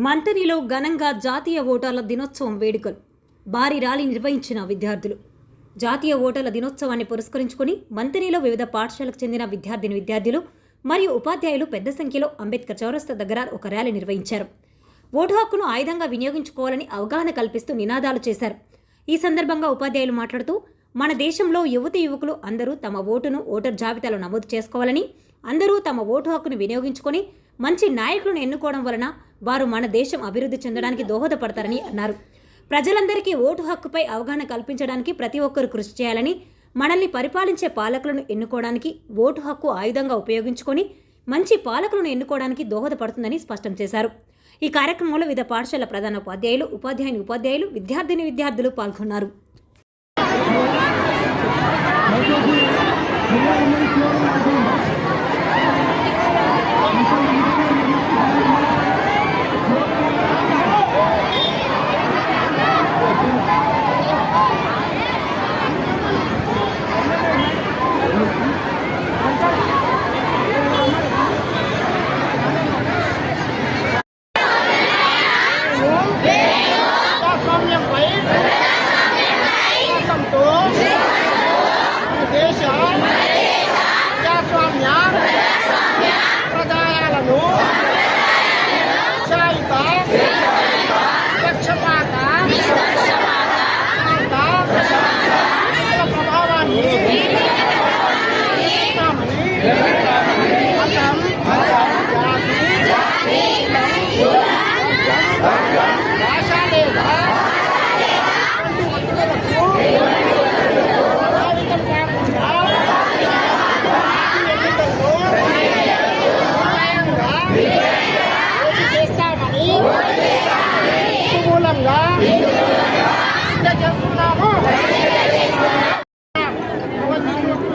మంతనిలో ఘనంగా జాతీయ ఓటర్ల దినోత్సవం వేడుకలు. భారీ ర్యాలీ నిర్వహించిన విద్యార్థులు. జాతీయ ఓటర్ల దినోత్సవాన్ని పురస్కరించుకుని మంతనిలో వివిధ పాఠశాలకు చెందిన విద్యార్థులు మరియు ఉపాధ్యాయులు పెద్ద సంఖ్యలో అంబేద్కర్ చౌరస్తా దగ్గర ఒక ర్యాలీ నిర్వహించారు. ఓటు హక్కును ఆయుధంగా వినియోగించుకోవాలని అవగాహన కల్పిస్తూ నినాదాలు చేశారు. ఈ సందర్భంగా ఉపాధ్యాయులు మాట్లాడుతూ, మన దేశంలో యువకులు అందరూ తమ ఓటును ఓటర్ జాబితాలో నమోదు చేసుకోవాలని, అందరూ తమ ఓటు హక్కును వినియోగించుకొని మంచి నాయకులను ఎన్నుకోవడం వలన వారు మన దేశం అభివృద్ధి చెందడానికి దోహదపడతారని అన్నారు. ప్రజలందరికీ ఓటు హక్కుపై అవగాహన కల్పించడానికి ప్రతి ఒక్కరూ కృషి చేయాలని, మనల్ని పరిపాలించే పాలకులను ఎన్నుకోవడానికి ఓటు హక్కు ఆయుధంగా ఉపయోగించుకొని మంచి పాలకులను ఎన్నుకోవడానికి దోహదపడుతుందని స్పష్టం చేశారు. ఈ కార్యక్రమంలో వివిధ పాఠశాల ప్రధాన ఉపాధ్యాయులు విద్యార్థులు పాల్గొన్నారు.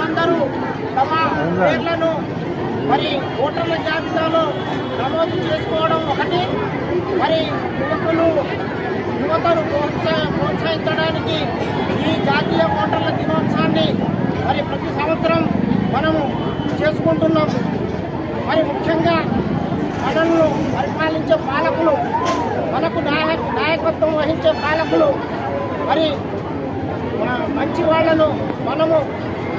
అందరూ తమ పేర్లను మరి ఓటర్ల జాబితాలో నమోదు చేసుకోవడం ఒకటి, మరి యువతను ప్రోత్సహించడానికి ఈ జాతీయ ఓటర్ల దినోత్సవాన్ని మరి ప్రతి సంవత్సరం మనము చేసుకుంటున్నాం. మరి ముఖ్యంగా మనల్ని పరిపాలించే పాలకులు, మనకు నాయకత్వం వహించే పాలకులు మరి మంచి వాళ్లను మనము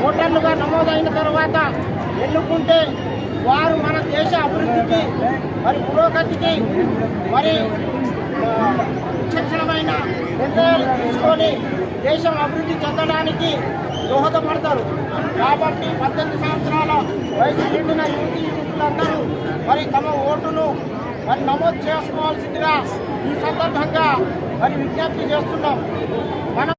ఓటర్లుగా నమోదైన తర్వాత ఎన్నుకుంటే వారు మన దేశ అభివృద్ధికి మరి పురోగతికి మరి విచక్షణమైన నిర్ణయాలు తీసుకొని దేశం అభివృద్ధి చెందడానికి దోహదపడతారు. కాబట్టి 18 సంవత్సరాల వయసు నిండిన యువకులందరూ మరి తమ ఓటును మరి నమోదు చేసుకోవాల్సిందిగా ఈ సందర్భంగా మరి విజ్ఞప్తి చేస్తున్నాం. మన